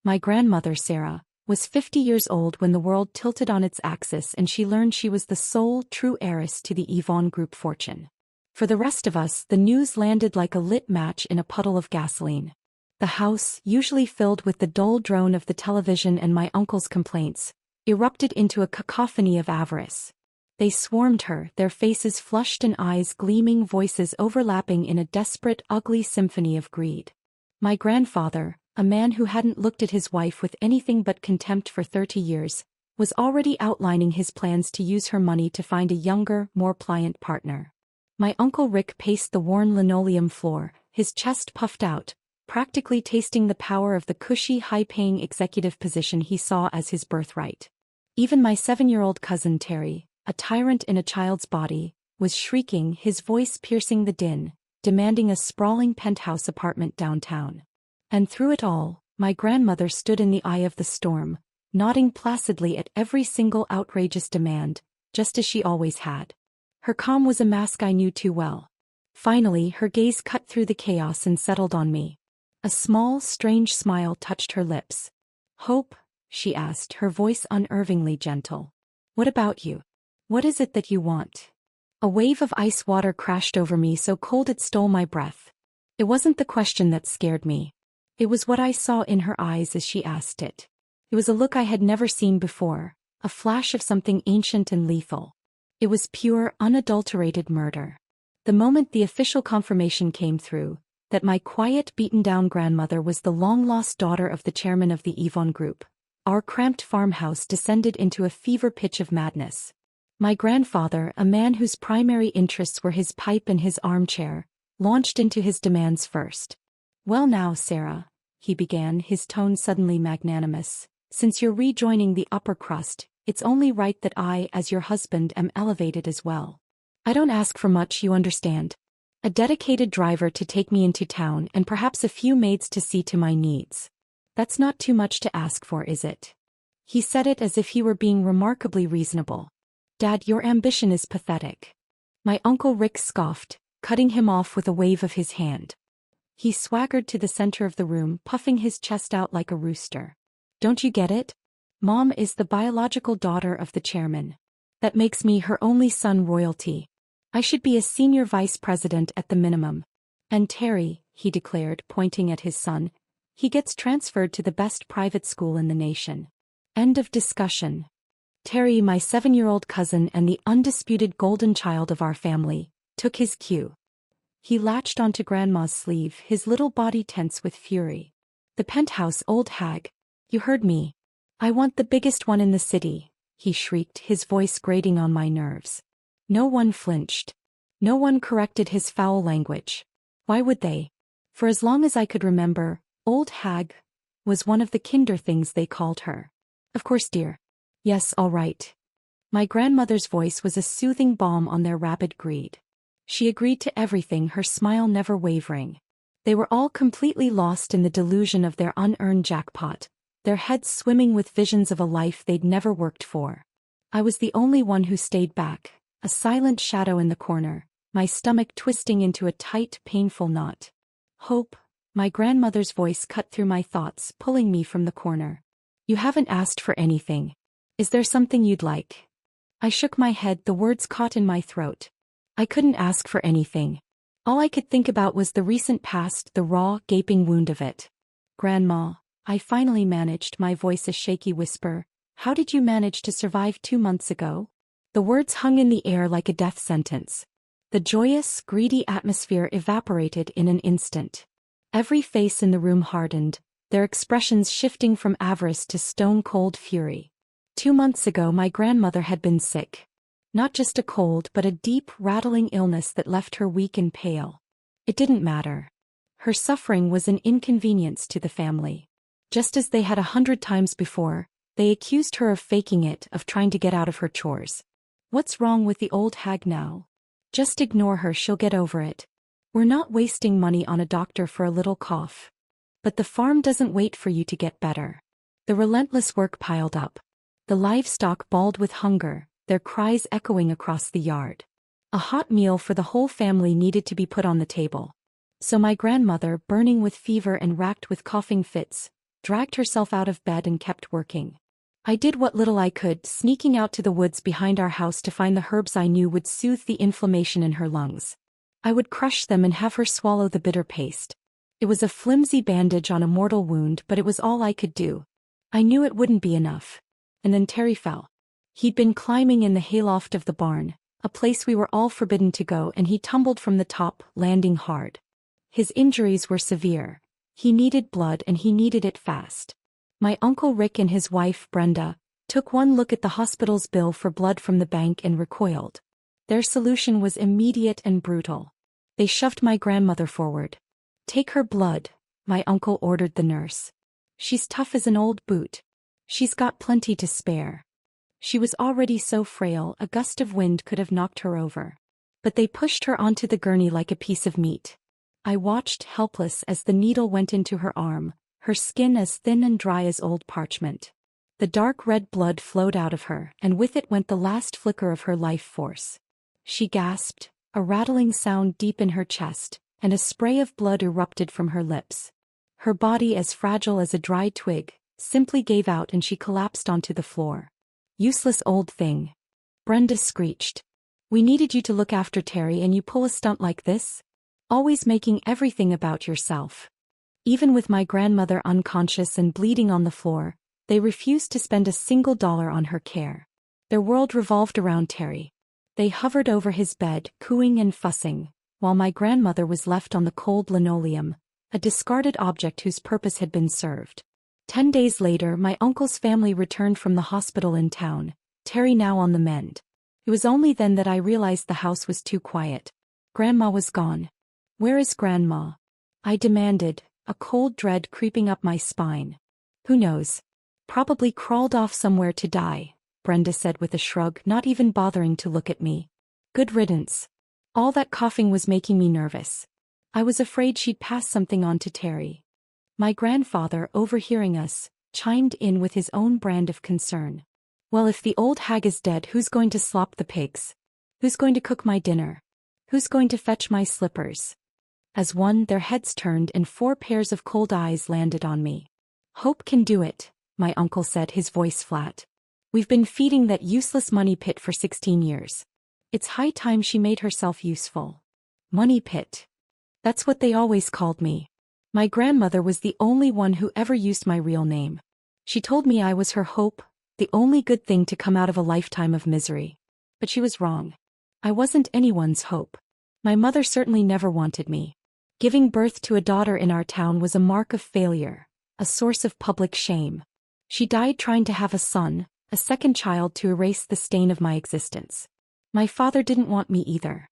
My grandmother, Sarah, was 50 years old when the world tilted on its axis and she learned she was the sole true heiress to the Yvonne Group fortune. For the rest of us, the news landed like a lit match in a puddle of gasoline. The house, usually filled with the dull drone of the television and my uncle's complaints, erupted into a cacophony of avarice. They swarmed her, their faces flushed and eyes gleaming, voices overlapping in a desperate, ugly symphony of greed. My grandfather, a man who hadn't looked at his wife with anything but contempt for 30 years, was already outlining his plans to use her money to find a younger, more pliant partner. My Uncle Rick paced the worn linoleum floor, his chest puffed out, practically tasting the power of the cushy, high-paying executive position he saw as his birthright. Even my 7-year-old cousin Terry, a tyrant in a child's body, was shrieking, his voice piercing the din, demanding a sprawling penthouse apartment downtown. And through it all, my grandmother stood in the eye of the storm, nodding placidly at every single outrageous demand, just as she always had. Her calm was a mask I knew too well. Finally, her gaze cut through the chaos and settled on me. A small, strange smile touched her lips. "Hope?" she asked, her voice unnervingly gentle. "What about you? What is it that you want?" A wave of ice water crashed over me, so cold it stole my breath. It wasn't the question that scared me. It was what I saw in her eyes as she asked it. It was a look I had never seen before, a flash of something ancient and lethal. It was pure, unadulterated murder. The moment the official confirmation came through, that my quiet, beaten-down grandmother was the long-lost daughter of the chairman of the Yvonne Group, our cramped farmhouse descended into a fever pitch of madness. My grandfather, a man whose primary interests were his pipe and his armchair, launched into his demands first. "Well now, Sarah," he began, his tone suddenly magnanimous, "since you're rejoining the upper crust, it's only right that I, as your husband, am elevated as well. I don't ask for much, you understand. A dedicated driver to take me into town and perhaps a few maids to see to my needs. That's not too much to ask for, is it?" He said it as if he were being remarkably reasonable. "Dad, your ambition is pathetic." My Uncle Rick scoffed, cutting him off with a wave of his hand. He swaggered to the center of the room, puffing his chest out like a rooster. "Don't you get it? Mom is the biological daughter of the chairman. That makes me her only son royalty. I should be a senior vice president at the minimum. And Terry," he declared, pointing at his son, "he gets transferred to the best private school in the nation." End of discussion. Terry, my 7-year-old cousin and the undisputed golden child of our family, took his cue. He latched onto Grandma's sleeve, his little body tense with fury. "The penthouse, old hag. You heard me. I want the biggest one in the city," he shrieked, his voice grating on my nerves. No one flinched. No one corrected his foul language. Why would they? For as long as I could remember, old hag was one of the kinder things they called her. "Of course, dear. Yes, all right." My grandmother's voice was a soothing balm on their rabid greed. She agreed to everything, her smile never wavering. They were all completely lost in the delusion of their unearned jackpot, their heads swimming with visions of a life they'd never worked for. I was the only one who stayed back, a silent shadow in the corner, my stomach twisting into a tight, painful knot. "Hope," my grandmother's voice cut through my thoughts, pulling me from the corner. "You haven't asked for anything. Is there something you'd like?" I shook my head, the words caught in my throat. I couldn't ask for anything. All I could think about was the recent past, the raw, gaping wound of it. "Grandma," I finally managed, my voice a shaky whisper, "how did you manage to survive 2 months ago?" The words hung in the air like a death sentence. The joyous, greedy atmosphere evaporated in an instant. Every face in the room hardened, their expressions shifting from avarice to stone-cold fury. 2 months ago my grandmother had been sick. Not just a cold but a deep, rattling illness that left her weak and pale. It didn't matter. Her suffering was an inconvenience to the family. Just as they had 100 times before, they accused her of faking it, of trying to get out of her chores. What's wrong with the old hag now? Just ignore her, she'll get over it. We're not wasting money on a doctor for a little cough. But the farm doesn't wait for you to get better. The relentless work piled up. The livestock bawled with hunger, their cries echoing across the yard. A hot meal for the whole family needed to be put on the table. So my grandmother, burning with fever and racked with coughing fits, dragged herself out of bed and kept working. I did what little I could, sneaking out to the woods behind our house to find the herbs I knew would soothe the inflammation in her lungs. I would crush them and have her swallow the bitter paste. It was a flimsy bandage on a mortal wound, but it was all I could do. I knew it wouldn't be enough. And then Terry fell. He'd been climbing in the hayloft of the barn, a place we were all forbidden to go, and he tumbled from the top, landing hard. His injuries were severe. He needed blood, and he needed it fast. My Uncle Rick and his wife, Brenda, took one look at the hospital's bill for blood from the bank and recoiled. Their solution was immediate and brutal. They shoved my grandmother forward. "Take her blood," my uncle ordered the nurse. "She's tough as an old boot. She's got plenty to spare." She was already so frail, a gust of wind could have knocked her over. But they pushed her onto the gurney like a piece of meat. I watched, helpless, as the needle went into her arm, her skin as thin and dry as old parchment. The dark red blood flowed out of her, and with it went the last flicker of her life force. She gasped, a rattling sound deep in her chest, and a spray of blood erupted from her lips. Her body, as fragile as a dry twig, simply gave out and she collapsed onto the floor. "Useless old thing," Brenda screeched. "We needed you to look after Terry, and you pull a stunt like this? Always making everything about yourself." Even with my grandmother unconscious and bleeding on the floor, they refused to spend a single dollar on her care. Their world revolved around Terry. They hovered over his bed, cooing and fussing, while my grandmother was left on the cold linoleum, a discarded object whose purpose had been served. 10 days later, my uncle's family returned from the hospital in town, Terry now on the mend. It was only then that I realized the house was too quiet. Grandma was gone. "Where is Grandma?" I demanded, a cold dread creeping up my spine. "Who knows? Probably crawled off somewhere to die," Brenda said with a shrug, not even bothering to look at me. "Good riddance." All that coughing was making me nervous. I was afraid she'd pass something on to Terry. My grandfather, overhearing us, chimed in with his own brand of concern. "Well, if the old hag is dead, who's going to slop the pigs? Who's going to cook my dinner? Who's going to fetch my slippers?" As one, their heads turned and 4 pairs of cold eyes landed on me. "Hope can do it," my uncle said, his voice flat. "We've been feeding that useless money pit for 16 years. It's high time she made herself useful." Money pit. That's what they always called me. My grandmother was the only one who ever used my real name. She told me I was her hope, the only good thing to come out of a lifetime of misery. But she was wrong. I wasn't anyone's hope. My mother certainly never wanted me. Giving birth to a daughter in our town was a mark of failure, a source of public shame. She died trying to have a son, a second child to erase the stain of my existence. My father didn't want me either.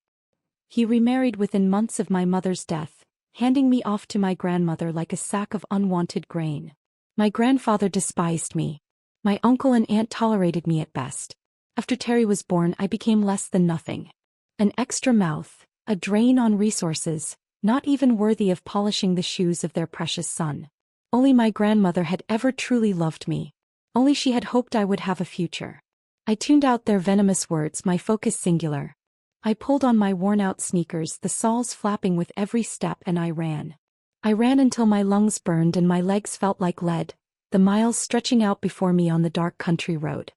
He remarried within months of my mother's death, handing me off to my grandmother like a sack of unwanted grain. My grandfather despised me. My uncle and aunt tolerated me at best. After Terry was born, I became less than nothing. An extra mouth, a drain on resources, not even worthy of polishing the shoes of their precious son. Only my grandmother had ever truly loved me. Only she had hoped I would have a future. I tuned out their venomous words, my focus singular. I pulled on my worn-out sneakers, the soles flapping with every step, and I ran. I ran until my lungs burned and my legs felt like lead, the miles stretching out before me on the dark country road.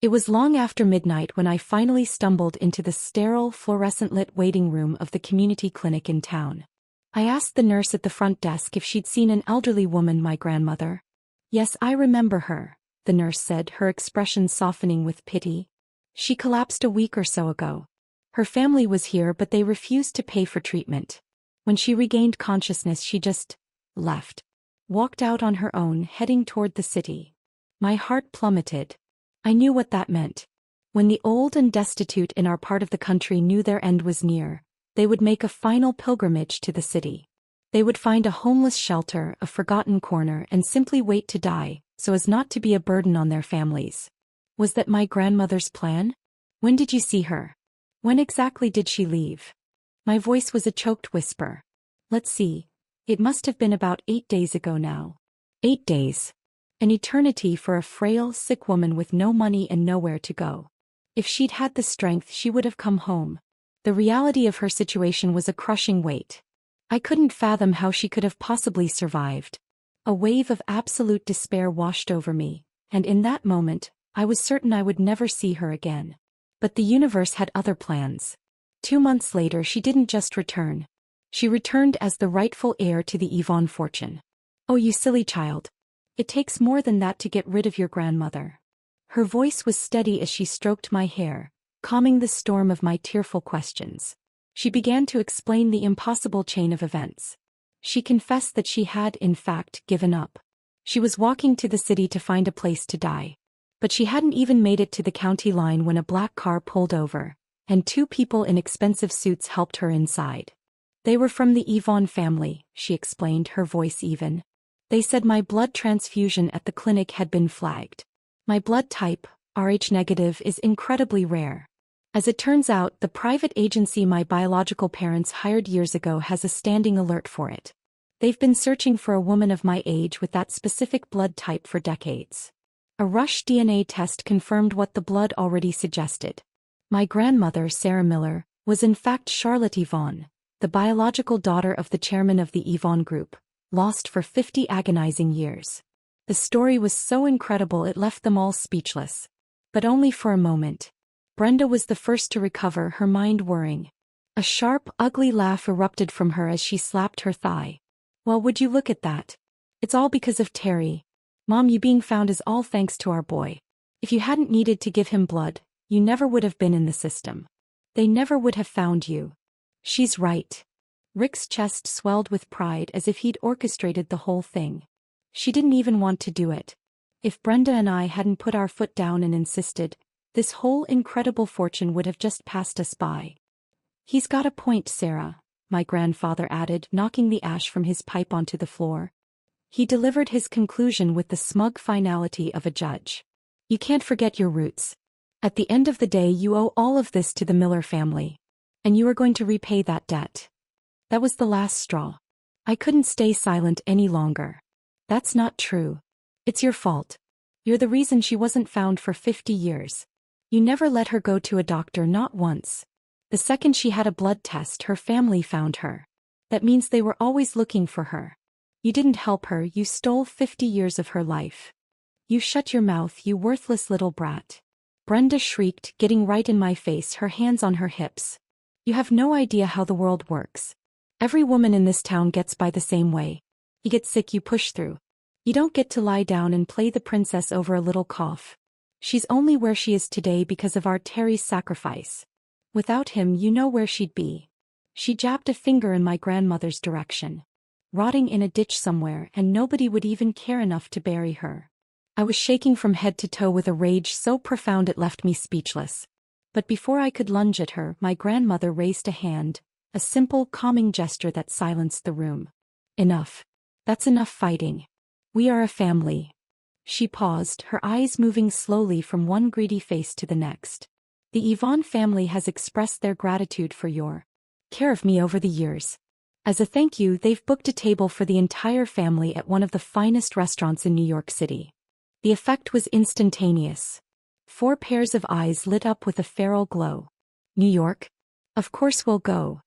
It was long after midnight when I finally stumbled into the sterile, fluorescent-lit waiting room of the community clinic in town. I asked the nurse at the front desk if she'd seen an elderly woman, my grandmother. "Yes, I remember her," the nurse said, her expression softening with pity. "She collapsed a week or so ago. Her family was here, but they refused to pay for treatment. When she regained consciousness, she just left. Walked out on her own, heading toward the city." My heart plummeted. I knew what that meant. When the old and destitute in our part of the country knew their end was near, they would make a final pilgrimage to the city. They would find a homeless shelter, a forgotten corner, and simply wait to die, so as not to be a burden on their families. Was that my grandmother's plan? "When did you see her? When exactly did she leave?" My voice was a choked whisper. "Let's see. It must have been about 8 days ago now." 8 days. An eternity for a frail, sick woman with no money and nowhere to go. If she'd had the strength, she would have come home. The reality of her situation was a crushing weight. I couldn't fathom how she could have possibly survived. A wave of absolute despair washed over me, and in that moment, I was certain I would never see her again. But the universe had other plans. 2 months later, she didn't just return. She returned as the rightful heir to the Yvonne fortune. "Oh, you silly child. It takes more than that to get rid of your grandmother." Her voice was steady as she stroked my hair, calming the storm of my tearful questions. She began to explain the impossible chain of events. She confessed that she had, in fact, given up. She was walking to the city to find a place to die. But she hadn't even made it to the county line when a black car pulled over, and 2 people in expensive suits helped her inside. "They were from the Yvonne family," she explained, her voice even. "They said my blood transfusion at the clinic had been flagged. My blood type, Rh negative, is incredibly rare. As it turns out, the private agency my biological parents hired years ago has a standing alert for it. They've been searching for a woman of my age with that specific blood type for decades." A rush DNA test confirmed what the blood already suggested. My grandmother, Sarah Miller, was in fact Charlotte Yvonne, the biological daughter of the chairman of the Yvonne Group, lost for 50 agonizing years. The story was so incredible it left them all speechless. But only for a moment. Brenda was the first to recover, her mind whirring. A sharp, ugly laugh erupted from her as she slapped her thigh. "Well, would you look at that? It's all because of Terry. Mom, you being found is all thanks to our boy. If you hadn't needed to give him blood, you never would have been in the system. They never would have found you." "She's right." Rick's chest swelled with pride as if he'd orchestrated the whole thing. "She didn't even want to do it. If Brenda and I hadn't put our foot down and insisted, this whole incredible fortune would have just passed us by." "He's got a point, Sarah," my grandfather added, knocking the ash from his pipe onto the floor. He delivered his conclusion with the smug finality of a judge. "You can't forget your roots. At the end of the day, you owe all of this to the Miller family. And you are going to repay that debt." That was the last straw. I couldn't stay silent any longer. "That's not true. It's your fault. You're the reason she wasn't found for 50 years. You never let her go to a doctor, not once. The second she had a blood test, her family found her. That means they were always looking for her. You didn't help her, you stole 50 years of her life. You shut your mouth, you worthless little brat." Brenda shrieked, getting right in my face, her hands on her hips. "You have no idea how the world works. Every woman in this town gets by the same way. You get sick, you push through. You don't get to lie down and play the princess over a little cough. She's only where she is today because of our Terry's sacrifice. Without him, you know where she'd be." She jabbed a finger in my grandmother's direction. "Rotting in a ditch somewhere, and nobody would even care enough to bury her." I was shaking from head to toe with a rage so profound it left me speechless. But before I could lunge at her, my grandmother raised a hand, a simple, calming gesture that silenced the room. "Enough. That's enough fighting. We are a family." She paused, her eyes moving slowly from one greedy face to the next. "The Yvonne family has expressed their gratitude for your care of me over the years. As a thank you, they've booked a table for the entire family at one of the finest restaurants in New York City." The effect was instantaneous. 4 pairs of eyes lit up with a feral glow. "New York? Of course we'll go."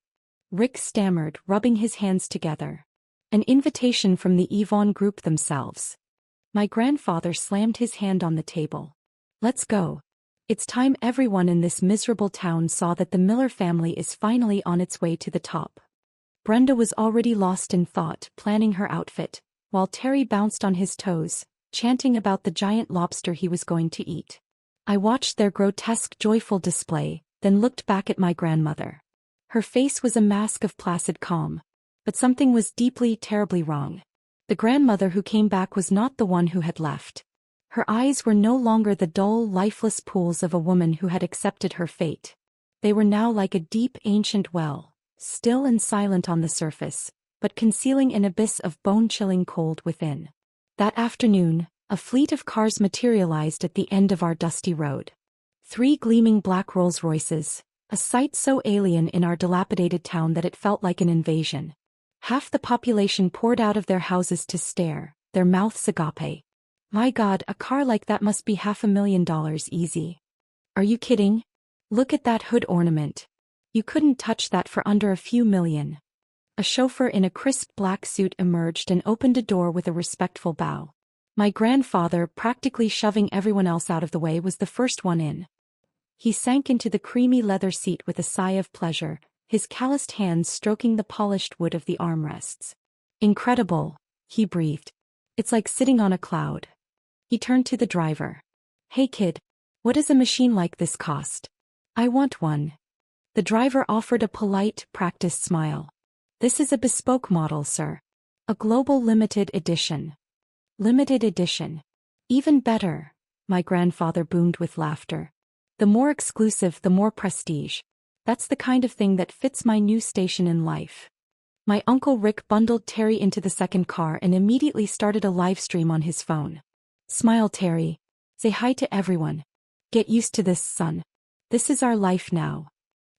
Rick stammered, rubbing his hands together. "An invitation from the Yvonne Group themselves." My grandfather slammed his hand on the table. "Let's go. It's time everyone in this miserable town saw that the Miller family is finally on its way to the top." Brenda was already lost in thought, planning her outfit, while Terry bounced on his toes, chanting about the giant lobster he was going to eat. I watched their grotesque, joyful display, then looked back at my grandmother. Her face was a mask of placid calm. But something was deeply, terribly wrong. The grandmother who came back was not the one who had left. Her eyes were no longer the dull, lifeless pools of a woman who had accepted her fate. They were now like a deep, ancient well, still and silent on the surface, but concealing an abyss of bone-chilling cold within. That afternoon, a fleet of cars materialized at the end of our dusty road. 3 gleaming black Rolls-Royces, a sight so alien in our dilapidated town that it felt like an invasion. Half the population poured out of their houses to stare, their mouths agape. "My God, a car like that must be $500,000 easy. Are you kidding? Look at that hood ornament. You couldn't touch that for under a few million." A chauffeur in a crisp black suit emerged and opened a door with a respectful bow. My grandfather, practically shoving everyone else out of the way, was the first one in. He sank into the creamy leather seat with a sigh of pleasure, his calloused hands stroking the polished wood of the armrests. "Incredible," he breathed. "It's like sitting on a cloud." He turned to the driver. "Hey kid, what does a machine like this cost? I want one." The driver offered a polite, practiced smile. "This is a bespoke model, sir. A global limited edition." "Limited edition. Even better," my grandfather boomed with laughter. "The more exclusive, the more prestige. That's the kind of thing that fits my new station in life." My Uncle Rick bundled Terry into the second car and immediately started a live stream on his phone. "Smile, Terry. Say hi to everyone. Get used to this, son. This is our life now."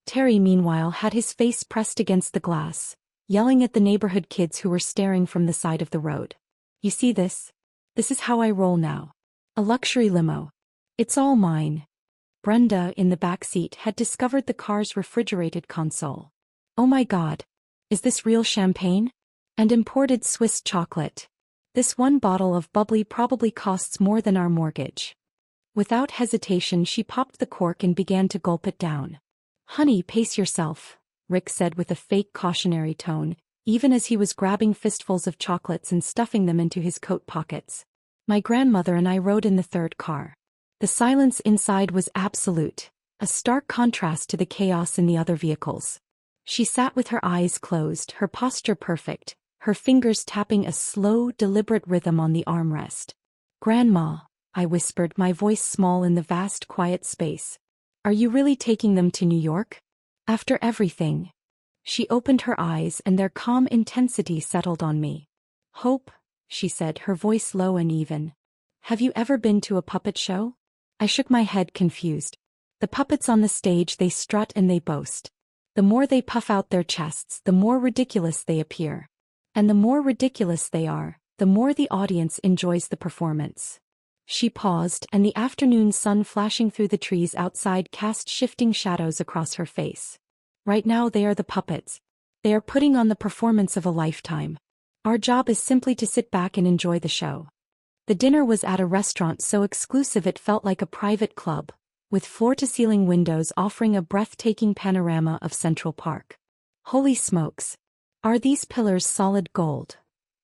Terry, meanwhile, had his face pressed against the glass, yelling at the neighborhood kids who were staring from the side of the road. "You see this? This is how I roll now. A luxury limo. It's all mine." Brenda, in the back seat, had discovered the car's refrigerated console. "Oh my God. Is this real champagne? And imported Swiss chocolate? This one bottle of bubbly probably costs more than our mortgage." Without hesitation, she popped the cork and began to gulp it down. "Honey, pace yourself," Rick said with a fake cautionary tone, even as he was grabbing fistfuls of chocolates and stuffing them into his coat pockets. My grandmother and I rode in the third car. The silence inside was absolute, a stark contrast to the chaos in the other vehicles. She sat with her eyes closed, her posture perfect, her fingers tapping a slow, deliberate rhythm on the armrest. "Grandma," I whispered, my voice small in the vast, quiet space. "Are you really taking them to New York? After everything?" She opened her eyes and their calm intensity settled on me. "Hope," she said, her voice low and even. "Have you ever been to a puppet show?" I shook my head, confused. "The puppets on the stage, they strut and they boast. The more they puff out their chests, the more ridiculous they appear. And the more ridiculous they are, the more the audience enjoys the performance." She paused, and the afternoon sun flashing through the trees outside cast shifting shadows across her face. "Right now they are the puppets. They are putting on the performance of a lifetime. Our job is simply to sit back and enjoy the show." The dinner was at a restaurant so exclusive it felt like a private club, with floor-to-ceiling windows offering a breathtaking panorama of Central Park. "Holy smokes! Are these pillars solid gold?"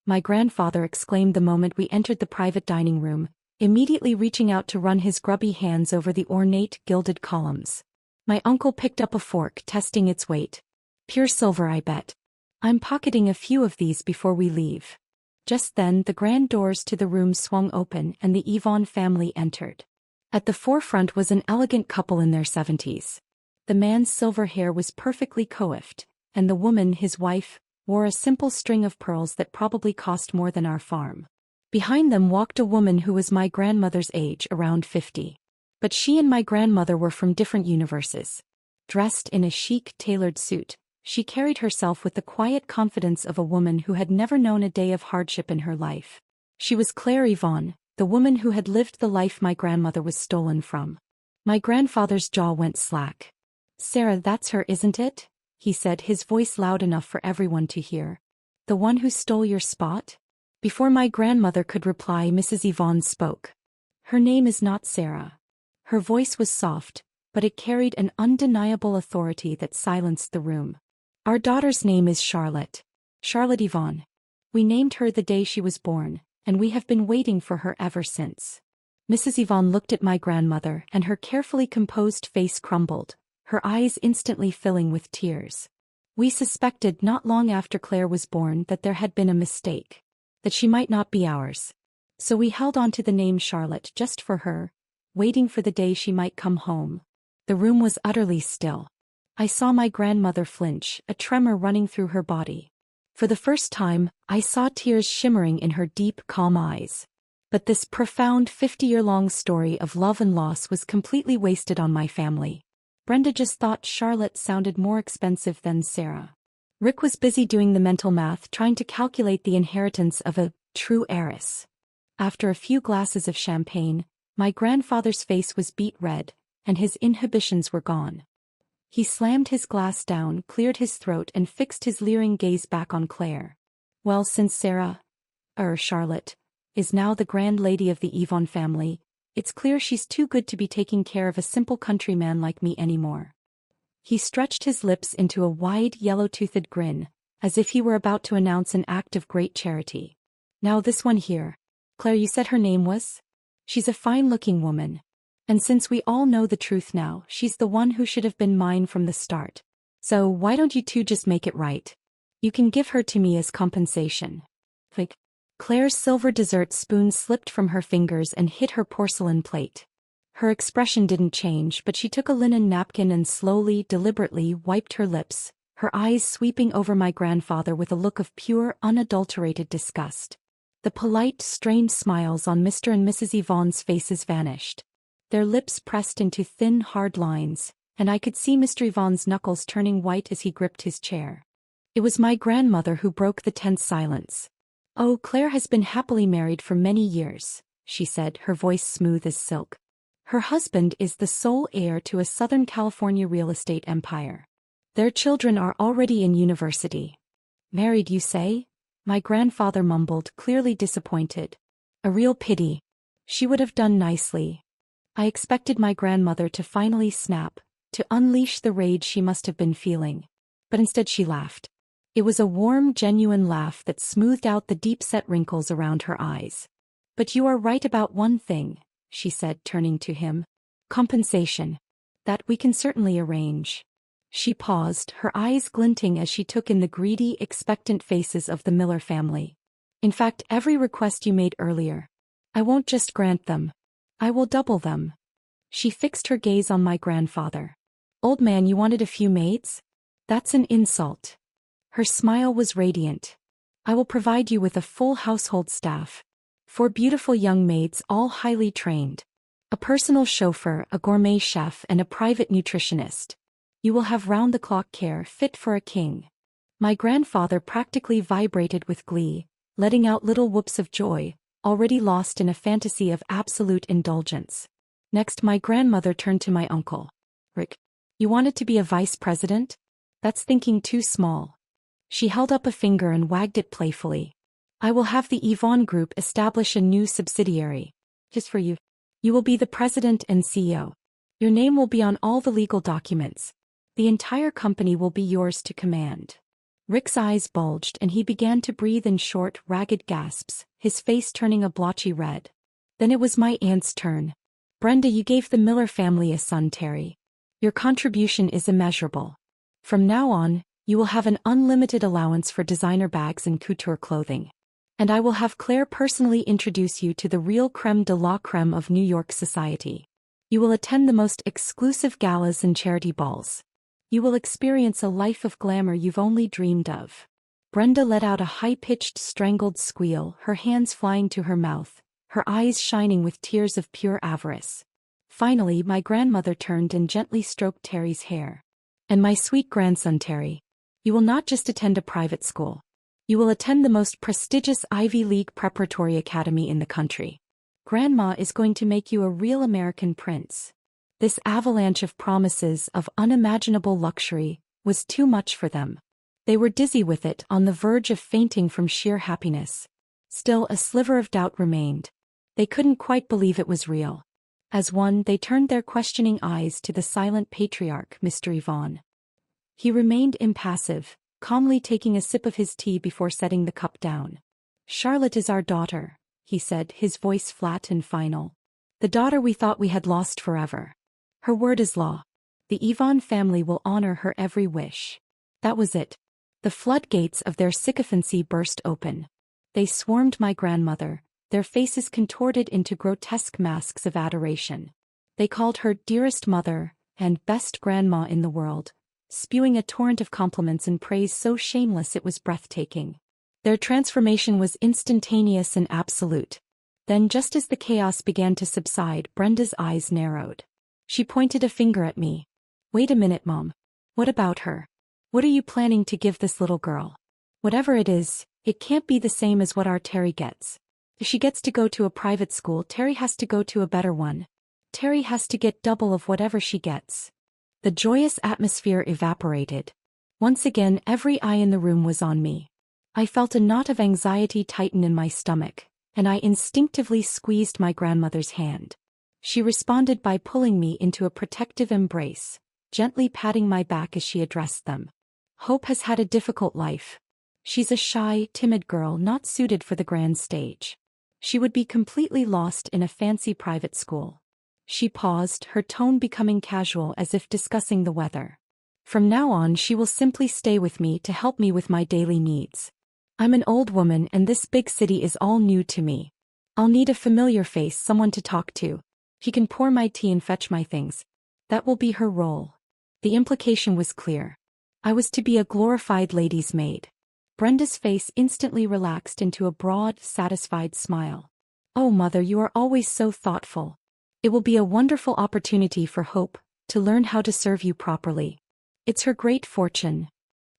my grandfather exclaimed the moment we entered the private dining room, immediately reaching out to run his grubby hands over the ornate, gilded columns. My uncle picked up a fork, testing its weight. "Pure silver, I bet. I'm pocketing a few of these before we leave." Just then, the grand doors to the room swung open and the Yvonne family entered. At the forefront was an elegant couple in their 70s. The man's silver hair was perfectly coiffed, and the woman, his wife, wore a simple string of pearls that probably cost more than our farm. Behind them walked a woman who was my grandmother's age, around 50. But she and my grandmother were from different universes. Dressed in a chic, tailored suit, she carried herself with the quiet confidence of a woman who had never known a day of hardship in her life. She was Claire Yvonne, the woman who had lived the life my grandmother was stolen from. My grandfather's jaw went slack. "Sarah, that's her, isn't it?" he said, his voice loud enough for everyone to hear. "The one who stole your spot?" Before my grandmother could reply, Mrs. Yvonne spoke. "Her name is not Sarah." Her voice was soft, but it carried an undeniable authority that silenced the room. "Our daughter's name is Charlotte. Charlotte Yvonne. We named her the day she was born, and we have been waiting for her ever since." Mrs. Yvonne looked at my grandmother, and her carefully composed face crumbled, her eyes instantly filling with tears. "We suspected not long after Claire was born that there had been a mistake, that she might not be ours. So we held on to the name Charlotte just for her, waiting for the day she might come home." The room was utterly still. I saw my grandmother flinch, a tremor running through her body. For the first time, I saw tears shimmering in her deep, calm eyes. But this profound 50-year-long story of love and loss was completely wasted on my family. Brenda just thought Charlotte sounded more expensive than Sarah. Rick was busy doing the mental math, trying to calculate the inheritance of a true heiress. After a few glasses of champagne, my grandfather's face was beet red, and his inhibitions were gone. He slammed his glass down, cleared his throat and fixed his leering gaze back on Claire. Well, since Charlotte, is now the grand lady of the Yvonne family, it's clear she's too good to be taking care of a simple countryman like me anymore. He stretched his lips into a wide, yellow-toothed grin, as if he were about to announce an act of great charity. Now this one here. Claire, you said her name was? She's a fine-looking woman. And since we all know the truth now, she's the one who should have been mine from the start. So why don't you two just make it right? You can give her to me as compensation. Like, Claire's silver dessert spoon slipped from her fingers and hit her porcelain plate. Her expression didn't change, but she took a linen napkin and slowly, deliberately wiped her lips, her eyes sweeping over my grandfather with a look of pure, unadulterated disgust. The polite, strained smiles on Mr. and Mrs. Yvonne's faces vanished. Their lips pressed into thin, hard lines, and I could see Mr. Yvonne's knuckles turning white as he gripped his chair. It was my grandmother who broke the tense silence. "Oh, Claire has been happily married for many years," she said, her voice smooth as silk. "Her husband is the sole heir to a Southern California real estate empire. Their children are already in university." "Married, you say?" my grandfather mumbled, clearly disappointed. "A real pity. She would have done nicely." I expected my grandmother to finally snap, to unleash the rage she must have been feeling. But instead she laughed. It was a warm, genuine laugh that smoothed out the deep-set wrinkles around her eyes. "But you are right about one thing," she said, turning to him. "Compensation. That we can certainly arrange." She paused, her eyes glinting as she took in the greedy, expectant faces of the Miller family. "In fact, every request you made earlier. I won't just grant them. I will double them." She fixed her gaze on my grandfather. "Old man, you wanted a few maids? That's an insult." Her smile was radiant. "I will provide you with a full household staff. 4 beautiful young maids, all highly trained. A personal chauffeur, a gourmet chef, and a private nutritionist. You will have round-the-clock care fit for a king." My grandfather practically vibrated with glee, letting out little whoops of joy, already lost in a fantasy of absolute indulgence. Next, my grandmother turned to my uncle. "Rick, you wanted to be a vice president? That's thinking too small." She held up a finger and wagged it playfully. "I will have the Yvonne Group establish a new subsidiary. Just for you. You will be the president and CEO. Your name will be on all the legal documents. The entire company will be yours to command." Rick's eyes bulged and he began to breathe in short, ragged gasps, his face turning a blotchy red. Then it was my aunt's turn. "Brenda, you gave the Miller family a son, Terry. Your contribution is immeasurable. From now on, you will have an unlimited allowance for designer bags and couture clothing. And I will have Claire personally introduce you to the real crème de la crème of New York society. You will attend the most exclusive galas and charity balls. You will experience a life of glamour you've only dreamed of." Brenda let out a high-pitched, strangled squeal, her hands flying to her mouth, her eyes shining with tears of pure avarice. Finally, my grandmother turned and gently stroked Terry's hair. "And my sweet grandson, Terry, you will not just attend a private school. You will attend the most prestigious Ivy League preparatory academy in the country. Grandma is going to make you a real American prince." This avalanche of promises of unimaginable luxury was too much for them. They were dizzy with it, on the verge of fainting from sheer happiness. Still, a sliver of doubt remained. They couldn't quite believe it was real. As one, they turned their questioning eyes to the silent patriarch, Mr. Yvonne. He remained impassive, calmly taking a sip of his tea before setting the cup down. "Charlotte is our daughter," he said, his voice flat and final. "The daughter we thought we had lost forever. Her word is law. The Yvonne family will honor her every wish." That was it. The floodgates of their sycophancy burst open. They swarmed my grandmother, their faces contorted into grotesque masks of adoration. They called her dearest mother and best grandma in the world, spewing a torrent of compliments and praise so shameless it was breathtaking. Their transformation was instantaneous and absolute. Then, just as the chaos began to subside, Brenda's eyes narrowed. She pointed a finger at me. "Wait a minute, Mom. What about her? What are you planning to give this little girl? Whatever it is, it can't be the same as what our Terry gets. If she gets to go to a private school, Terry has to go to a better one. Terry has to get double of whatever she gets." The joyous atmosphere evaporated. Once again, every eye in the room was on me. I felt a knot of anxiety tighten in my stomach, and I instinctively squeezed my grandmother's hand. She responded by pulling me into a protective embrace, gently patting my back as she addressed them. Hope has had a difficult life. She's a shy, timid girl not suited for the grand stage. She would be completely lost in a fancy private school. She paused, her tone becoming casual as if discussing the weather. From now on she will simply stay with me to help me with my daily needs. I'm an old woman and this big city is all new to me. I'll need a familiar face, someone to talk to. He can pour my tea and fetch my things. That will be her role. The implication was clear. I was to be a glorified lady's maid. Brenda's face instantly relaxed into a broad, satisfied smile. Oh, Mother, you are always so thoughtful. It will be a wonderful opportunity for Hope to learn how to serve you properly. It's her great fortune.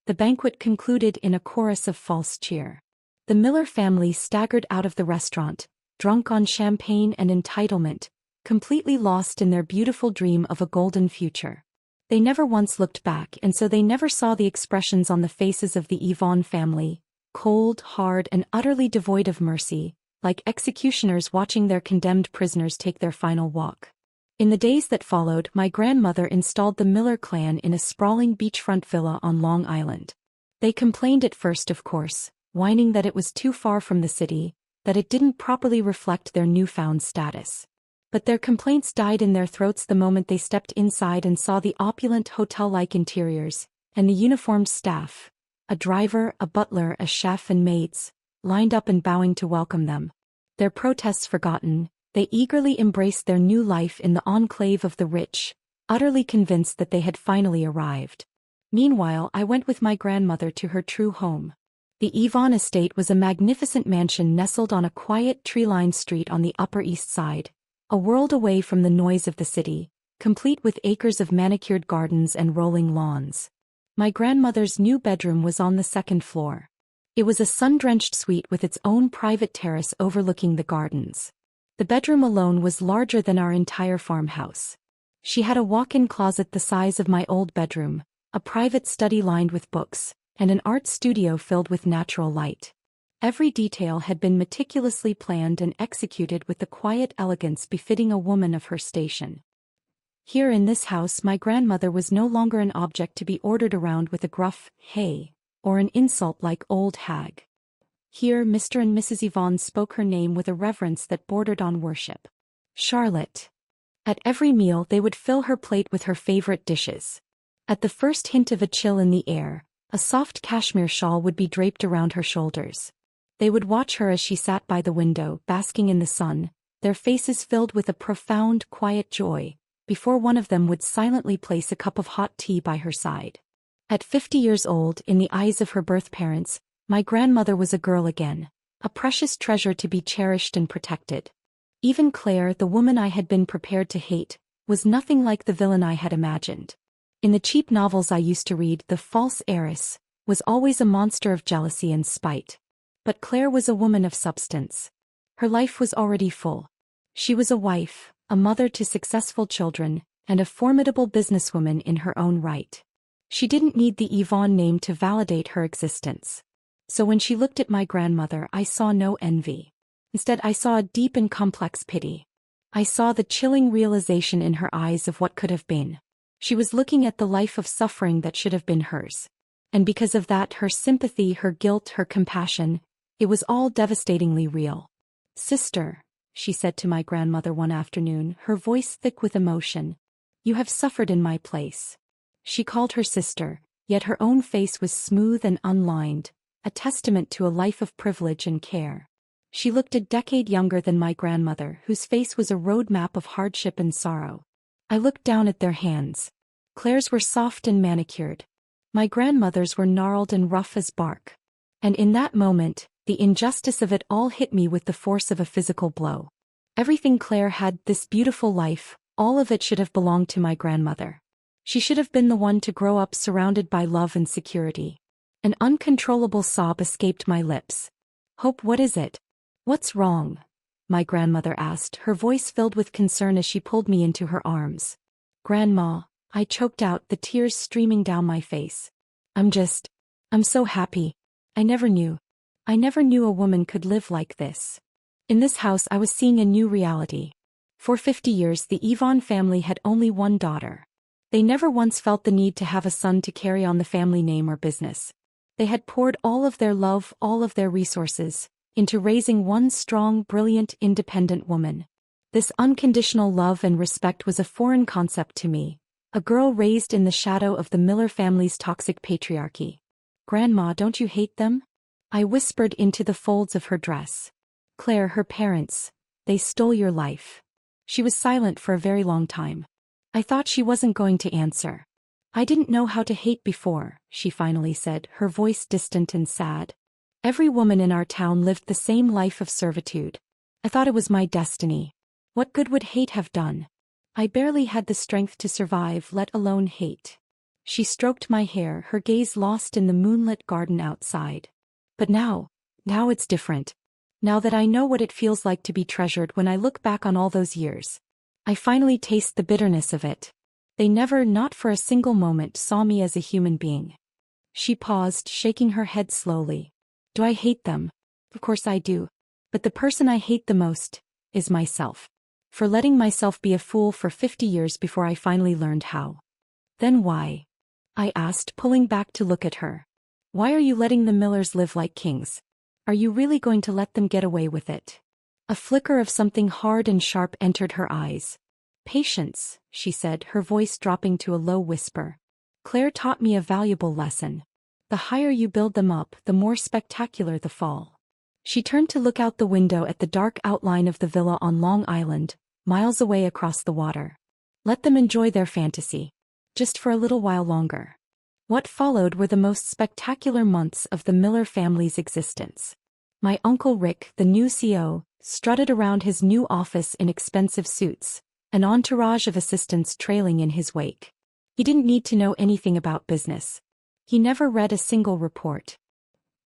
The banquet concluded in a chorus of false cheer. The Miller family staggered out of the restaurant, drunk on champagne and entitlement, completely lost in their beautiful dream of a golden future. They never once looked back, and so they never saw the expressions on the faces of the Yvonne family, cold, hard, and utterly devoid of mercy, like executioners watching their condemned prisoners take their final walk. In the days that followed, my grandmother installed the Miller clan in a sprawling beachfront villa on Long Island. They complained at first, of course, whining that it was too far from the city, that it didn't properly reflect their newfound status. But their complaints died in their throats the moment they stepped inside and saw the opulent hotel-like interiors, and the uniformed staff, a driver, a butler, a chef and maids, lined up and bowing to welcome them. Their protests forgotten, they eagerly embraced their new life in the enclave of the rich, utterly convinced that they had finally arrived. Meanwhile, I went with my grandmother to her true home. The Yvonne estate was a magnificent mansion nestled on a quiet tree-lined street on the Upper East Side, a world away from the noise of the city, complete with acres of manicured gardens and rolling lawns. My grandmother's new bedroom was on the second floor. It was a sun-drenched suite with its own private terrace overlooking the gardens. The bedroom alone was larger than our entire farmhouse. She had a walk-in closet the size of my old bedroom, a private study lined with books, and an art studio filled with natural light. Every detail had been meticulously planned and executed with the quiet elegance befitting a woman of her station. Here in this house my grandmother was no longer an object to be ordered around with a gruff, "Hey," or an insult like "old hag." Here Mr. and Mrs. Yvonne spoke her name with a reverence that bordered on worship. Charlotte. At every meal they would fill her plate with her favorite dishes. At the first hint of a chill in the air, a soft cashmere shawl would be draped around her shoulders. They would watch her as she sat by the window, basking in the sun, their faces filled with a profound, quiet joy, before one of them would silently place a cup of hot tea by her side. At 50 years old, in the eyes of her birth parents, my grandmother was a girl again, a precious treasure to be cherished and protected. Even Claire, the woman I had been prepared to hate, was nothing like the villain I had imagined. In the cheap novels I used to read, the false heiress was always a monster of jealousy and spite. But Claire was a woman of substance. Her life was already full. She was a wife, a mother to successful children, and a formidable businesswoman in her own right. She didn't need the Yvonne name to validate her existence. So when she looked at my grandmother, I saw no envy. Instead, I saw a deep and complex pity. I saw the chilling realization in her eyes of what could have been. She was looking at the life of suffering that should have been hers. And because of that, her sympathy, her guilt, her compassion, it was all devastatingly real. "Sister," she said to my grandmother one afternoon, her voice thick with emotion, "you have suffered in my place." She called her sister, yet her own face was smooth and unlined, a testament to a life of privilege and care. She looked a decade younger than my grandmother, whose face was a roadmap of hardship and sorrow. I looked down at their hands. Claire's were soft and manicured. My grandmother's were gnarled and rough as bark. And in that moment, the injustice of it all hit me with the force of a physical blow. Everything Claire had, this beautiful life, all of it should have belonged to my grandmother. She should have been the one to grow up surrounded by love and security. An uncontrollable sob escaped my lips. "Hope, what is it? What's wrong?" my grandmother asked, her voice filled with concern as she pulled me into her arms. "Grandma, I choked out, the tears streaming down my face. I'm so happy. I never knew. I never knew a woman could live like this. In this house I was seeing a new reality. For 50 years the Yvonne family had only one daughter. They never once felt the need to have a son to carry on the family name or business. They had poured all of their love, all of their resources, into raising one strong, brilliant, independent woman. This unconditional love and respect was a foreign concept to me, a girl raised in the shadow of the Miller family's toxic patriarchy. "Grandma, don't you hate them?" I whispered into the folds of her dress. "Claire, her parents, they stole your life." She was silent for a very long time. I thought she wasn't going to answer. "I didn't know how to hate before," she finally said, her voice distant and sad. "Every woman in our town lived the same life of servitude. I thought it was my destiny. What good would hate have done? I barely had the strength to survive, let alone hate." She stroked my hair, her gaze lost in the moonlit garden outside. "But now it's different. Now that I know what it feels like to be treasured, when I look back on all those years, I finally taste the bitterness of it. They never, not for a single moment, saw me as a human being." She paused, shaking her head slowly. "Do I hate them? Of course I do. But the person I hate the most is myself. For letting myself be a fool for 50 years before I finally learned how." "Then why?" I asked, pulling back to look at her. "Why are you letting the Millers live like kings? Are you really going to let them get away with it?" A flicker of something hard and sharp entered her eyes. "Patience," she said, her voice dropping to a low whisper. "Claire taught me a valuable lesson. The higher you build them up, the more spectacular the fall." She turned to look out the window at the dark outline of the villa on Long Island, miles away across the water. "Let them enjoy their fantasy. Just for a little while longer." What followed were the most spectacular months of the Miller family's existence. My Uncle Rick, the new CEO, strutted around his new office in expensive suits, an entourage of assistants trailing in his wake. He didn't need to know anything about business. He never read a single report.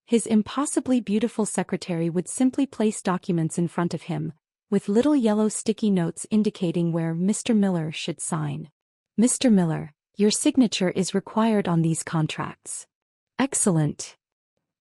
His impossibly beautiful secretary would simply place documents in front of him, with little yellow sticky notes indicating where Mr. Miller should sign. "Mr. Miller, your signature is required on these contracts." "Excellent."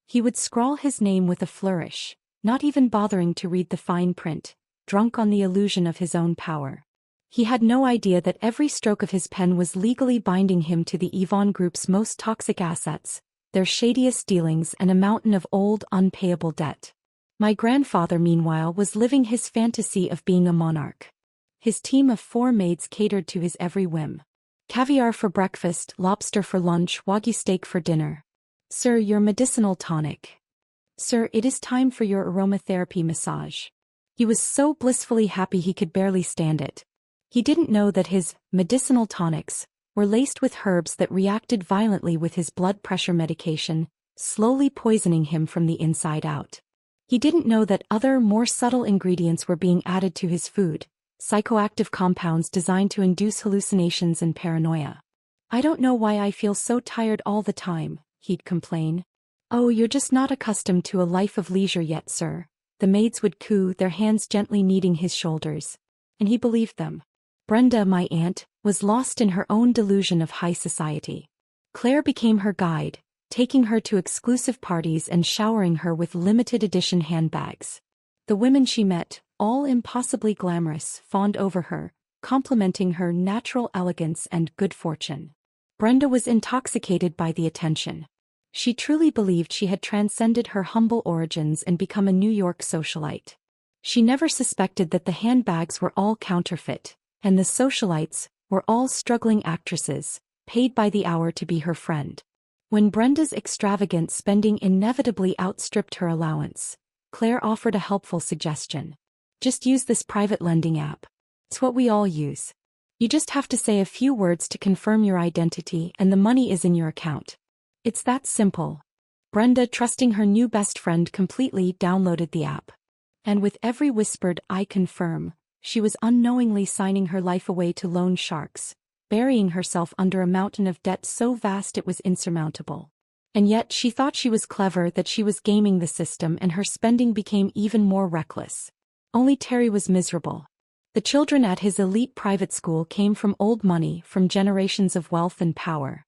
He would scrawl his name with a flourish, not even bothering to read the fine print, drunk on the illusion of his own power. He had no idea that every stroke of his pen was legally binding him to the Yvonne Group's most toxic assets, their shadiest dealings, and a mountain of old, unpayable debt. My grandfather, meanwhile, was living his fantasy of being a monarch. His team of 4 maids catered to his every whim. Caviar for breakfast, lobster for lunch, wagyu steak for dinner. "Sir, your medicinal tonic." "Sir, it is time for your aromatherapy massage." He was so blissfully happy he could barely stand it. He didn't know that his medicinal tonics were laced with herbs that reacted violently with his blood pressure medication, slowly poisoning him from the inside out. He didn't know that other, more subtle ingredients were being added to his food, psychoactive compounds designed to induce hallucinations and paranoia. "I don't know why I feel so tired all the time," he'd complain. "Oh, you're just not accustomed to a life of leisure yet, sir," the maids would coo, their hands gently kneading his shoulders. And he believed them. Brenda, my aunt, was lost in her own delusion of high society. Claire became her guide, taking her to exclusive parties and showering her with limited-edition handbags. The women she met, all impossibly glamorous, fawned over her, complimenting her natural elegance and good fortune. Brenda was intoxicated by the attention. She truly believed she had transcended her humble origins and become a New York socialite. She never suspected that the handbags were all counterfeit, and the socialites were all struggling actresses, paid by the hour to be her friend. When Brenda's extravagant spending inevitably outstripped her allowance, Claire offered a helpful suggestion. "Just use this private lending app. It's what we all use. You just have to say a few words to confirm your identity and the money is in your account. It's that simple." Brenda, trusting her new best friend completely, downloaded the app. And with every whispered "I confirm," she was unknowingly signing her life away to loan sharks, burying herself under a mountain of debt so vast it was insurmountable. And yet she thought she was clever, that she was gaming the system, and her spending became even more reckless. Only Terry was miserable. The children at his elite private school came from old money, from generations of wealth and power.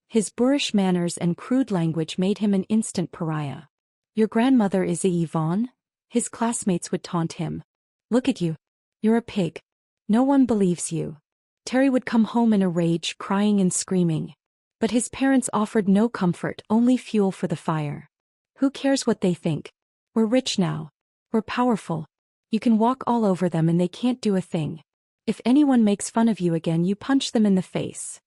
His boorish manners and crude language made him an instant pariah. "Your grandmother is a Yvonne?" His classmates would taunt him. "Look at you. You're a pig. No one believes you." Terry would come home in a rage, crying and screaming. But his parents offered no comfort, only fuel for the fire. "Who cares what they think? We're rich now. We're powerful. You can walk all over them and they can't do a thing. If anyone makes fun of you again, you punch them in the face."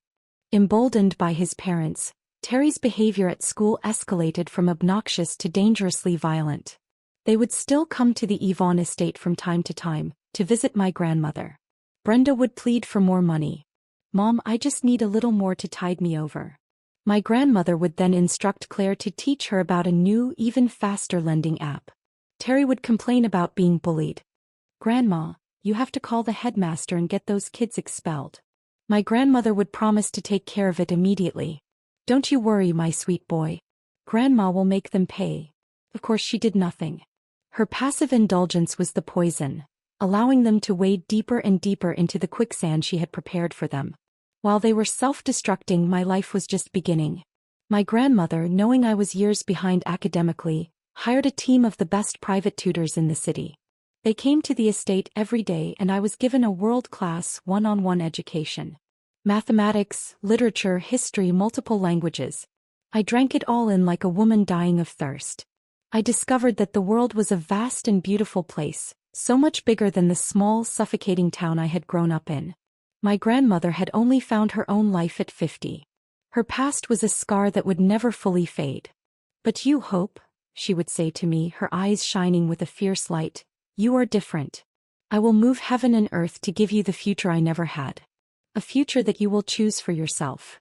Emboldened by his parents, Terry's behavior at school escalated from obnoxious to dangerously violent. They would still come to the Yvonne estate from time to visit my grandmother. Brenda would plead for more money. "Mom, I just need a little more to tide me over." My grandmother would then instruct Claire to teach her about a new, even faster lending app. Terry would complain about being bullied. "Grandma, you have to call the headmaster and get those kids expelled." My grandmother would promise to take care of it immediately. "Don't you worry, my sweet boy. Grandma will make them pay." Of course she did nothing. Her passive indulgence was the poison, allowing them to wade deeper and deeper into the quicksand she had prepared for them. While they were self-destructing, my life was just beginning. My grandmother, knowing I was years behind academically, hired a team of the best private tutors in the city. They came to the estate every day and I was given a world-class, one-on-one education. Mathematics, literature, history, multiple languages. I drank it all in like a woman dying of thirst. I discovered that the world was a vast and beautiful place, so much bigger than the small, suffocating town I had grown up in. My grandmother had only found her own life at 50. Her past was a scar that would never fully fade. "But you, Hope," she would say to me, her eyes shining with a fierce light, "you are different. I will move heaven and earth to give you the future I never had. A future that you will choose for yourself."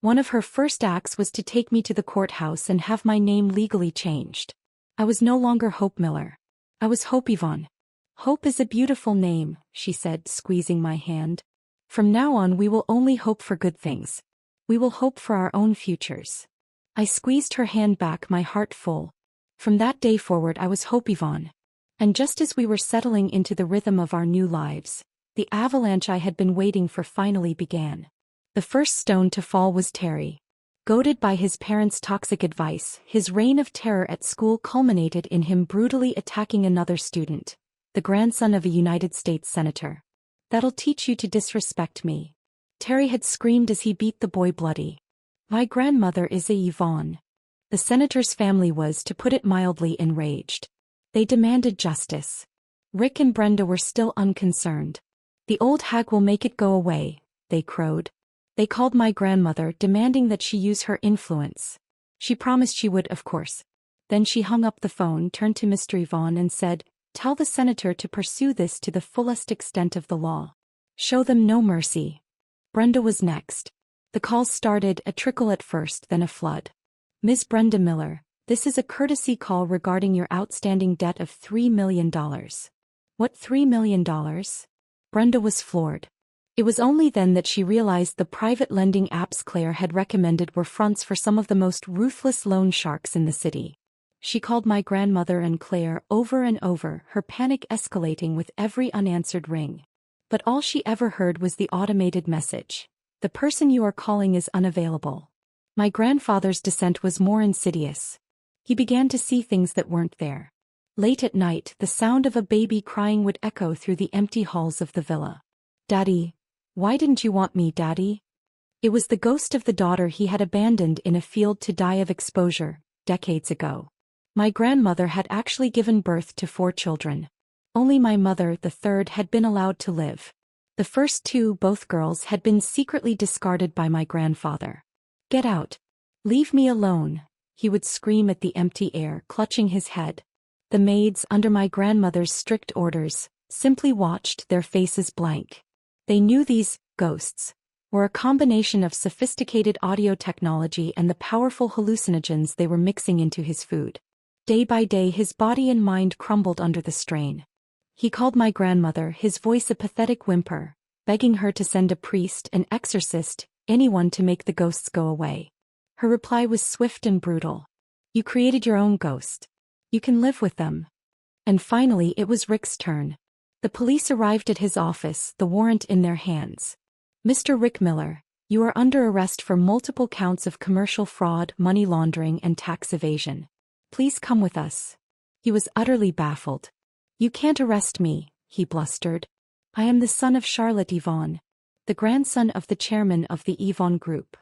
One of her first acts was to take me to the courthouse and have my name legally changed. I was no longer Hope Miller. I was Hope Yvonne. "Hope is a beautiful name," she said, squeezing my hand. "From now on we will only hope for good things. We will hope for our own futures." I squeezed her hand back, my heart full. From that day forward I was Hope Yvonne. And just as we were settling into the rhythm of our new lives, the avalanche I had been waiting for finally began. The first stone to fall was Terry. Goaded by his parents' toxic advice, his reign of terror at school culminated in him brutally attacking another student, the grandson of a United States senator. "That'll teach you to disrespect me," Terry had screamed as he beat the boy bloody. My grandmother is a Yvonne. The senator's family was, to put it mildly, enraged. They demanded justice. Rick and Brenda were still unconcerned. "The old hag will make it go away," they crowed. They called my grandmother, demanding that she use her influence. She promised she would, of course. Then she hung up the phone, turned to Mr. Yvonne and said, "Tell the senator to pursue this to the fullest extent of the law. Show them no mercy." Brenda was next. The calls started, a trickle at first, then a flood. "Ms. Brenda Miller, this is a courtesy call regarding your outstanding debt of $3 million. "What, $3 million? Brenda was floored. It was only then that she realized the private lending apps Claire had recommended were fronts for some of the most ruthless loan sharks in the city. She called my grandmother and Claire over and over, her panic escalating with every unanswered ring. But all she ever heard was the automated message. "The person you are calling is unavailable." My grandfather's descent was more insidious. He began to see things that weren't there. Late at night, the sound of a baby crying would echo through the empty halls of the villa. "Daddy, why didn't you want me, Daddy?" It was the ghost of the daughter he had abandoned in a field to die of exposure, decades ago. My grandmother had actually given birth to 4 children. Only my mother, the third, had been allowed to live. The first 2, both girls, had been secretly discarded by my grandfather. "Get out. Leave me alone," he would scream at the empty air, clutching his head. The maids, under my grandmother's strict orders, simply watched, their faces blank. They knew these ghosts were a combination of sophisticated audio technology and the powerful hallucinogens they were mixing into his food. Day by day his body and mind crumbled under the strain. He called my grandmother, his voice a pathetic whimper, begging her to send a priest, an exorcist, anyone to make the ghosts go away. Her reply was swift and brutal. "You created your own ghost. You can live with them." And finally it was Rick's turn. The police arrived at his office, the warrant in their hands. "Mr. Rick Miller, you are under arrest for multiple counts of commercial fraud, money laundering, and tax evasion. Please come with us." He was utterly baffled. "You can't arrest me," he blustered. "I am the son of Charlotte Yvonne, the grandson of the chairman of the Yvonne Group."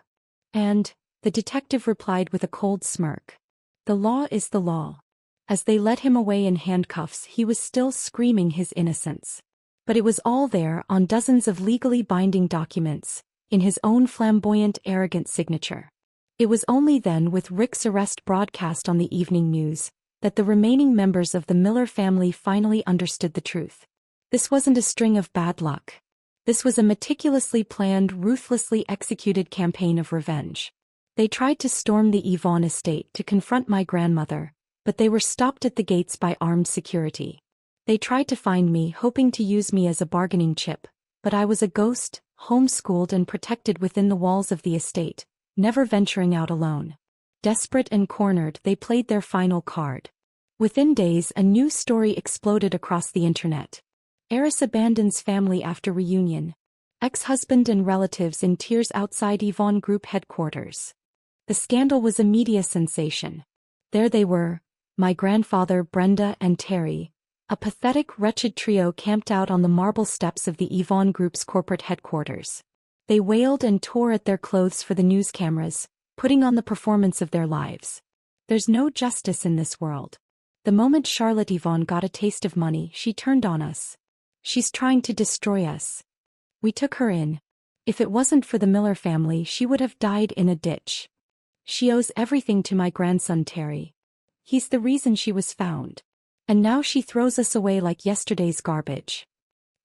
"And," the detective replied with a cold smirk, "the law is the law." As they led him away in handcuffs, he was still screaming his innocence. But it was all there, on dozens of legally binding documents, in his own flamboyant, arrogant signature. It was only then, with Rick's arrest broadcast on the evening news, that the remaining members of the Miller family finally understood the truth. This wasn't a string of bad luck. This was a meticulously planned, ruthlessly executed campaign of revenge. They tried to storm the Yvonne estate to confront my grandmother, but they were stopped at the gates by armed security. They tried to find me, hoping to use me as a bargaining chip, but I was a ghost, homeschooled and protected within the walls of the estate, never venturing out alone. Desperate and cornered, they played their final card. Within days, a new story exploded across the internet. Heiress abandons family after reunion. Ex-husband and relatives in tears outside Yvonne Group headquarters. The scandal was a media sensation. There they were, my grandfather, Brenda, and Terry, a pathetic, wretched trio camped out on the marble steps of the Yvonne Group's corporate headquarters. They wailed and tore at their clothes for the news cameras, putting on the performance of their lives. There's no justice in this world. The moment Charlotte Yvonne got a taste of money, she turned on us. She's trying to destroy us. We took her in. If it wasn't for the Miller family, she would have died in a ditch. She owes everything to my grandson Terry. He's the reason she was found. And now she throws us away like yesterday's garbage."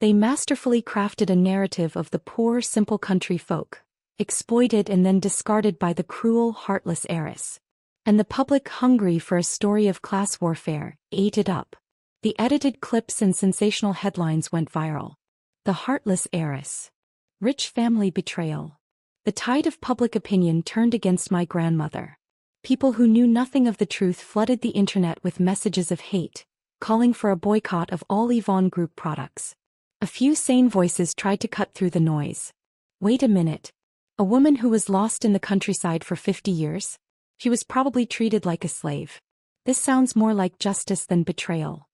They masterfully crafted a narrative of the poor, simple country folk, exploited and then discarded by the cruel, heartless heiress. And the public, hungry for a story of class warfare, ate it up. The edited clips and sensational headlines went viral. "The heartless heiress. Rich family betrayal." The tide of public opinion turned against my grandmother. People who knew nothing of the truth flooded the internet with messages of hate, calling for a boycott of all Yvonne Group products. A few sane voices tried to cut through the noise. Wait a minute. A woman who was lost in the countryside for 50 years? She was probably treated like a slave. This sounds more like justice than betrayal.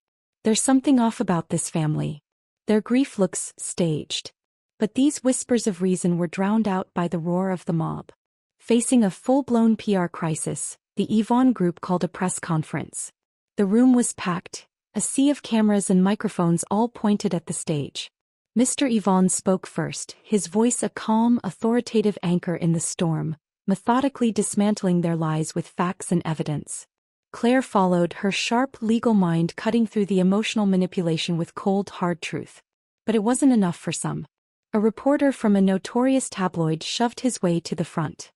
There's something off about this family. Their grief looks staged. But these whispers of reason were drowned out by the roar of the mob. Facing a full-blown PR crisis, the Yvonne Group called a press conference. The room was packed, a sea of cameras and microphones all pointed at the stage. Mr. Yvonne spoke first, his voice a calm, authoritative anchor in the storm, methodically dismantling their lies with facts and evidence. Claire followed, her sharp legal mind cutting through the emotional manipulation with cold, hard truth. But it wasn't enough for some. A reporter from a notorious tabloid shoved his way to the front.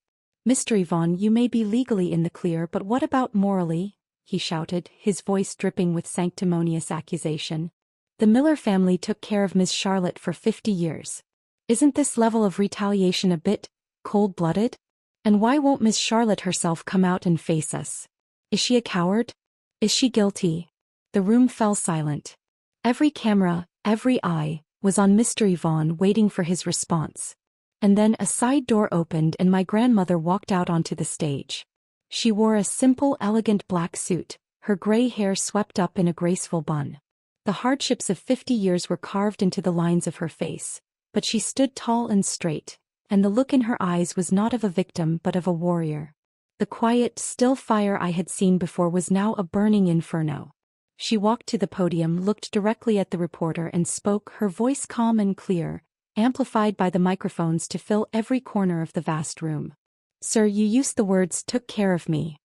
"Mr. Yvonne, you may be legally in the clear, but what about morally?" he shouted, his voice dripping with sanctimonious accusation. "The Miller family took care of Ms. Charlotte for 50 years. Isn't this level of retaliation a bit cold-blooded? And why won't Ms. Charlotte herself come out and face us? Is she a coward? Is she guilty?" The room fell silent. Every camera, every eye, was on Mr. Yvonne, waiting for his response. And then a side door opened and my grandmother walked out onto the stage. She wore a simple, elegant black suit, her gray hair swept up in a graceful bun. The hardships of 50 years were carved into the lines of her face, but she stood tall and straight, and the look in her eyes was not of a victim but of a warrior. The quiet, still fire I had seen before was now a burning inferno. She walked to the podium, looked directly at the reporter and spoke, her voice calm and clear, amplified by the microphones to fill every corner of the vast room. "Sir, you used the words 'took care of me.'"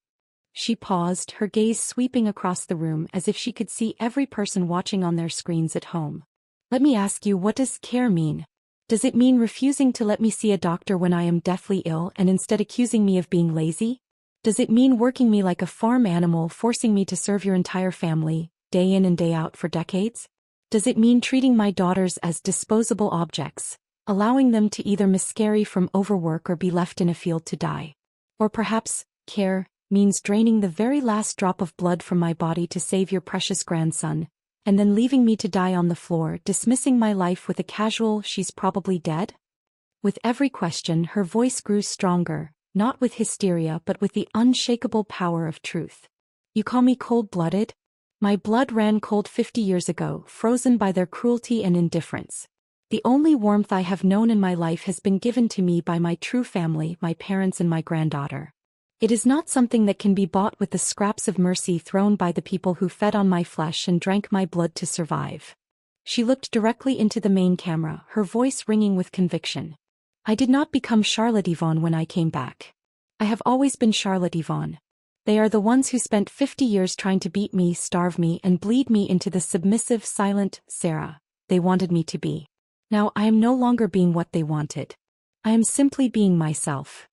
She paused, her gaze sweeping across the room as if she could see every person watching on their screens at home. "Let me ask you, what does care mean? Does it mean refusing to let me see a doctor when I am deathly ill and instead accusing me of being lazy? Does it mean working me like a farm animal, forcing me to serve your entire family, day in and day out for decades? Does it mean treating my daughters as disposable objects, allowing them to either miscarry from overwork or be left in a field to die? Or perhaps, care means draining the very last drop of blood from my body to save your precious grandson, and then leaving me to die on the floor, dismissing my life with a casual "she's probably dead"? With every question, her voice grew stronger, not with hysteria but with the unshakable power of truth. You call me cold-blooded? My blood ran cold 50 years ago, frozen by their cruelty and indifference. The only warmth I have known in my life has been given to me by my true family, my parents and my granddaughter. It is not something that can be bought with the scraps of mercy thrown by the people who fed on my flesh and drank my blood to survive. She looked directly into the main camera, her voice ringing with conviction. I did not become Charlotte Yvonne when I came back. I have always been Charlotte Yvonne. They are the ones who spent 50 years trying to beat me, starve me, and bleed me into the submissive, silent Sarah they wanted me to be. Now I am no longer being what they wanted. I am simply being myself.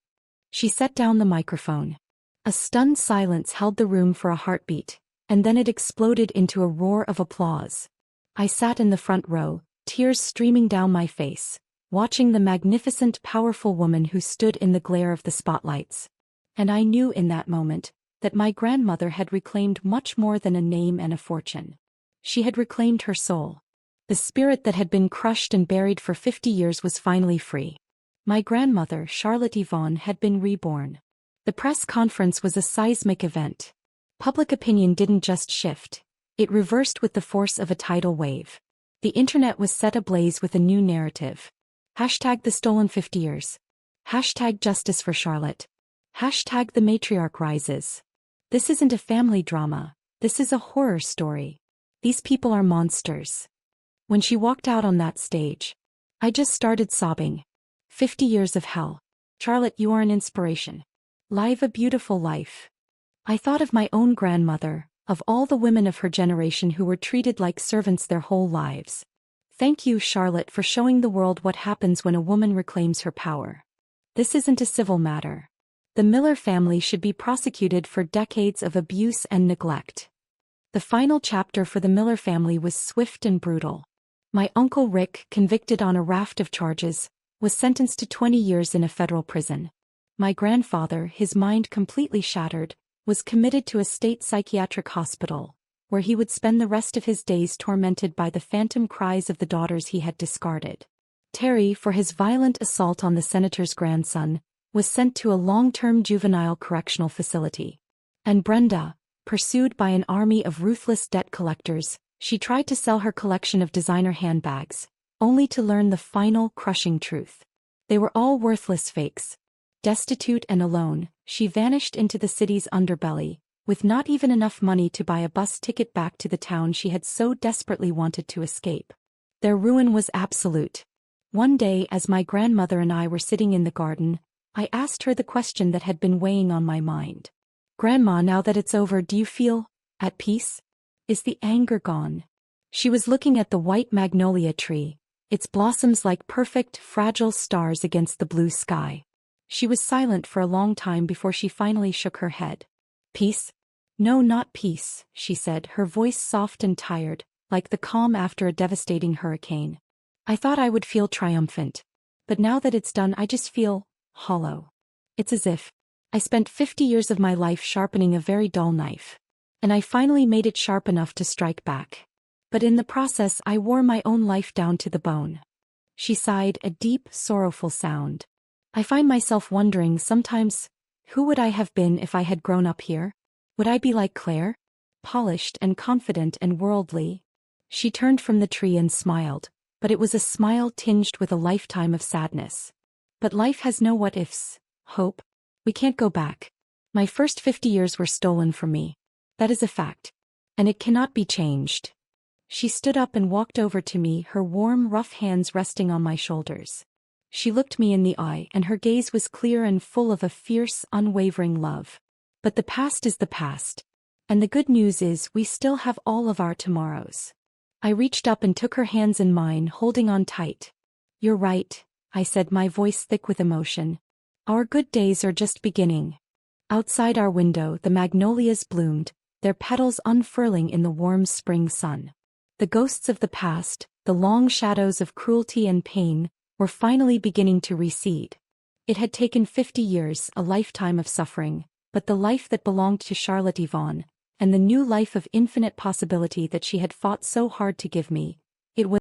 She set down the microphone. A stunned silence held the room for a heartbeat, and then it exploded into a roar of applause. I sat in the front row, tears streaming down my face, watching the magnificent, powerful woman who stood in the glare of the spotlights. And I knew in that moment that my grandmother had reclaimed much more than a name and a fortune. She had reclaimed her soul. The spirit that had been crushed and buried for 50 years was finally free. My grandmother, Charlotte Yvonne, had been reborn. The press conference was a seismic event. Public opinion didn't just shift, it reversed with the force of a tidal wave. The internet was set ablaze with a new narrative. Hashtag the stolen 50 years. Hashtag justice for Charlotte. Hashtag the matriarch rises. This isn't a family drama, this is a horror story. These people are monsters. When she walked out on that stage, I just started sobbing. 50 years of hell. Charlotte, you are an inspiration. Live a beautiful life. I thought of my own grandmother, of all the women of her generation who were treated like servants their whole lives. Thank you, Charlotte, for showing the world what happens when a woman reclaims her power. This isn't a civil matter. The Miller family should be prosecuted for decades of abuse and neglect. The final chapter for the Miller family was swift and brutal. My uncle Rick, convicted on a raft of charges, was sentenced to 20 years in a federal prison. My grandfather, his mind completely shattered, was committed to a state psychiatric hospital, where he would spend the rest of his days tormented by the phantom cries of the daughters he had discarded. Terry, for his violent assault on the senator's grandson, was sent to a long-term juvenile correctional facility. And Brenda, pursued by an army of ruthless debt collectors, she tried to sell her collection of designer handbags, only to learn the final, crushing truth. They were all worthless fakes. Destitute and alone, she vanished into the city's underbelly, with not even enough money to buy a bus ticket back to the town she had so desperately wanted to escape. Their ruin was absolute. One day, as my grandmother and I were sitting in the garden, I asked her the question that had been weighing on my mind. Grandma, now that it's over, do you feel at peace? Is the anger gone? She was looking at the white magnolia tree, its blossoms like perfect, fragile stars against the blue sky. She was silent for a long time before she finally shook her head. Peace? No, not peace, she said, her voice soft and tired, like the calm after a devastating hurricane. I thought I would feel triumphant. But now that it's done, I just feel hollow. It's as if I spent 50 years of my life sharpening a very dull knife. And I finally made it sharp enough to strike back. But in the process I wore my own life down to the bone. She sighed, a deep, sorrowful sound. I find myself wondering sometimes, who would I have been if I had grown up here? Would I be like Claire? Polished and confident and worldly? She turned from the tree and smiled, but it was a smile tinged with a lifetime of sadness. But life has no what-ifs, Hope. We can't go back. My first 50 years were stolen from me. That is a fact. And it cannot be changed. She stood up and walked over to me, her warm, rough hands resting on my shoulders. She looked me in the eye, and her gaze was clear and full of a fierce, unwavering love. But the past is the past. And the good news is we still have all of our tomorrows. I reached up and took her hands in mine, holding on tight. You're right, I said, my voice thick with emotion. Our good days are just beginning. Outside our window, the magnolias bloomed, their petals unfurling in the warm spring sun. The ghosts of the past, the long shadows of cruelty and pain, were finally beginning to recede. It had taken 50 years, a lifetime of suffering, but the life that belonged to Charlotte Yvonne, and the new life of infinite possibility that she had fought so hard to give me,